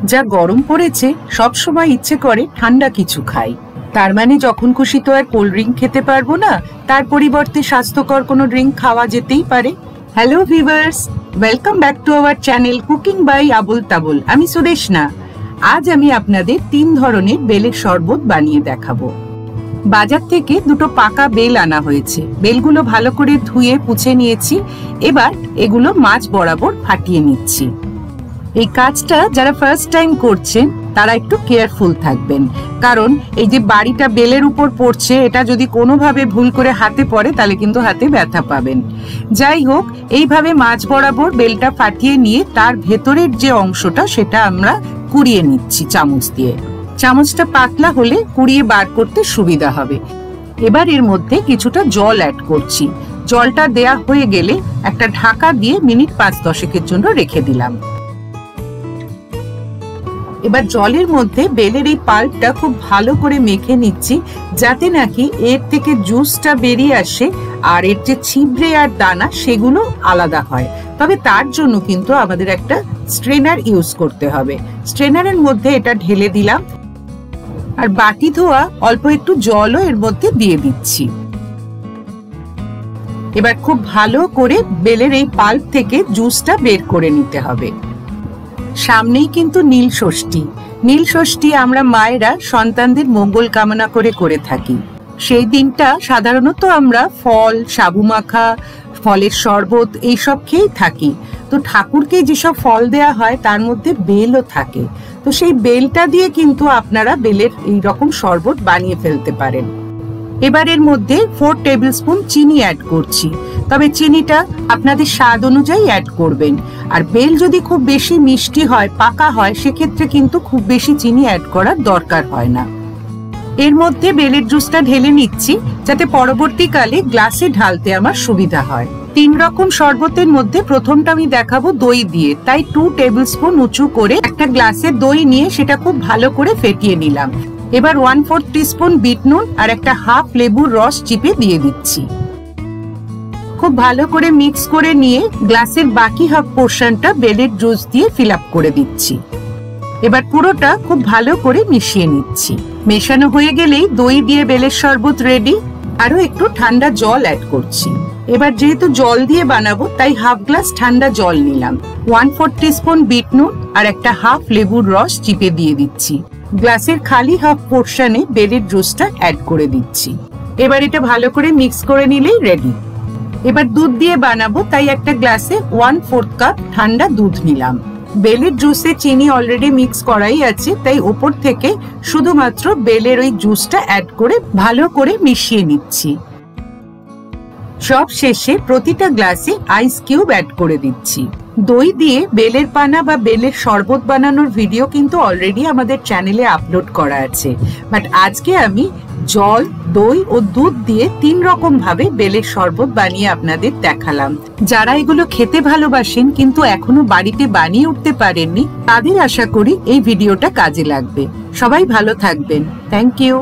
যা গরম পড়েছে সব সময় ইচ্ছে করে ঠান্ডা কিছু খাই। তার মানে যখন খুশি তো আর কোল্ড ড্রিঙ্ক খেতে পারবো না, তার পরিবর্তে স্বাস্থ্যকর কোনো ড্রিঙ্ক খাওয়া যেতেই পারে। Hello viewers, welcome back to our channel cooking by Abol Tabol. আমি সুদেশনা। আজ আমি আপনাদের 3 ধরনের বেলের শরবত বানিয়ে দেখাবো। বাজার থেকে দুটো পাকা বেল আনা হয়েছে। বেলগুলো ভালো করে ধুয়ে পুছে নিয়েছি। এবার এগুলো মাঝ বরাবর ফাটিয়ে নিচ্ছি। এই কাজটা যারা ফার্স্ট টাইম করছেন তারা একটু কেয়ারফুল থাকবেন, কারণ এই যে বাড়িটা বেলের উপর পড়ছে, এটা যদি কোনোভাবে ভুল করে হাতে পড়ে তাহলে কিন্তু হাতে ব্যথা পাবেন। যাই হোক, এইভাবে মাঝ বরাবর বেলটা ফাটিয়ে নিয়ে তার ভেতরের যে অংশটা সেটা আমরা কুড়িয়ে নিচ্ছি চামচ দিয়ে। চামচটা পাতলা হলে কুড়িয়ে বার করতে সুবিধা হবে। এবার এর মধ্যে কিছুটা জল অ্যাড করছি। জলটা দেয়া হয়ে গেলে একটা ঢাকা দিয়ে মিনিট 5-10 জন্য রেখে দিলাম। এবার জলের মধ্যে বেলের এই পাল্পটা খুব ভালো করে মেখে নিচ্ছি, যাতে নাকি এর থেকে জুসটা বেরিয়ে আসে আর এর যে ছিবড়ে আর দানা সেগুলো আলাদা হয়। তবে তার জন্য কিন্তু আমাদের একটা স্ট্রেনার ইউজ করতে হবে। স্ট্রেনারের মধ্যে এটা ঢেলে দিলাম আর বাটি ধোয়া অল্প একটু জলও এর মধ্যে দিয়ে দিচ্ছি। এবার খুব ভালো করে বেলের এই পাল্প থেকে জুসটা বের করে নিতে হবে। সামনেই কিন্তু নীল ষষ্ঠী। নীল ষষ্ঠী আমরা মায়েরা সন্তানদের মঙ্গল কামনা করে থাকি। সেই দিনটা সাধারণত আমরা ফল, সাবু মাখা, ফলের শরবত এইসব খেয়েই থাকি। তো ঠাকুরকে যেসব ফল দেয়া হয় তার মধ্যে বেলও থাকে। তো সেই বেলটা দিয়ে কিন্তু আপনারা বেলের এই রকম শরবত বানিয়ে ফেলতে পারেন। এবার এর মধ্যে 4 টেবিল স্পুন চিনি অ্যাড করছি। তবে চিনিটা আপনাদের স্বাদ অনুযায়ী অ্যাড করবেন। আর বেল যদি খুব বেশি মিষ্টি হয়, পাকা হয়, সেক্ষেত্রে কিন্তু খুব বেশি চিনি অ্যাড করার দরকার হয় না। এর মধ্যে বেলের জুসটা ঢেলে নিচ্ছি, যাতে পরবর্তীকালে গ্লাসে ঢালতে আমার সুবিধা হয়। 3 রকম শরবতের মধ্যে প্রথমটা আমি দেখাবো দই দিয়ে, তাই 2 টেবিল স্পুন উঁচু করে একটা গ্লাসে দই নিয়ে সেটা খুব ভালো করে ফেটিয়ে নিলাম। এবার 1/4 টিস্পুন বিট নুন আর একটা হাফ লেবুর রস চিপে দিয়ে দিচ্ছি। খুব ভালো করে মিক্স করে নিয়ে গ্লাসের বাকি হাফ পোর্শনটা বেলের জুস দিয়ে ফিল আপ করে দিচ্ছি। এবার পুরোটা খুব ভালো করে মিশিয়ে নিচ্ছি। মেশানো হয়ে গেলেই দই দিয়ে বেলের শরবত রেডি। আরো একটু ঠান্ডা জল অ্যাড করছি। এবার যেহেতু জল দিয়ে বানাবো তাই হাফ গ্লাস ঠান্ডা জল নিলাম। 1/4 টিস্পুন বিট নুন আর একটা হাফ লেবুর রস চিপে দিয়ে দিচ্ছি। গ্লাসের খালি হাফ পোর্শনে বেলের জুসটা অ্যাড করে দিচ্ছি। এবার এটা ভালো করে মিক্স করে নিলেই রেডি। এবার দুধ দিয়ে বানাবো, তাই একটা গ্লাসে 1/4 কাপ ঠান্ডা দুধ নিলাম। বেলের জুসে চিনি অলরেডি মিক্স করাই আছে, তাই ওপর থেকে শুধুমাত্র বেলের ওই জুসটা অ্যাড করে ভালো করে মিশিয়ে নিচ্ছি। সব শেষে প্রতিটা গ্লাসে আইস কিউব অ্যাড করে দিচ্ছি। দই দিয়ে বেলের পানা বা বেলের শরবত বানানোর ভিডিও কিন্তু অলরেডি আমাদের চ্যানেলে আপলোড করা আছে, বাট আজকে আমি জল, দই ও দুধ দিয়ে 3 রকম ভাবে বেলের শরবত বানিয়ে আপনাদের দেখালাম। যারা এগুলো খেতে ভালোবাসেন কিন্তু এখনো বাড়িতে বানিয়ে উঠতে পারেননি, তাদের আশা করি এই ভিডিওটা কাজে লাগবে। সবাই ভালো থাকবেন। Thank you.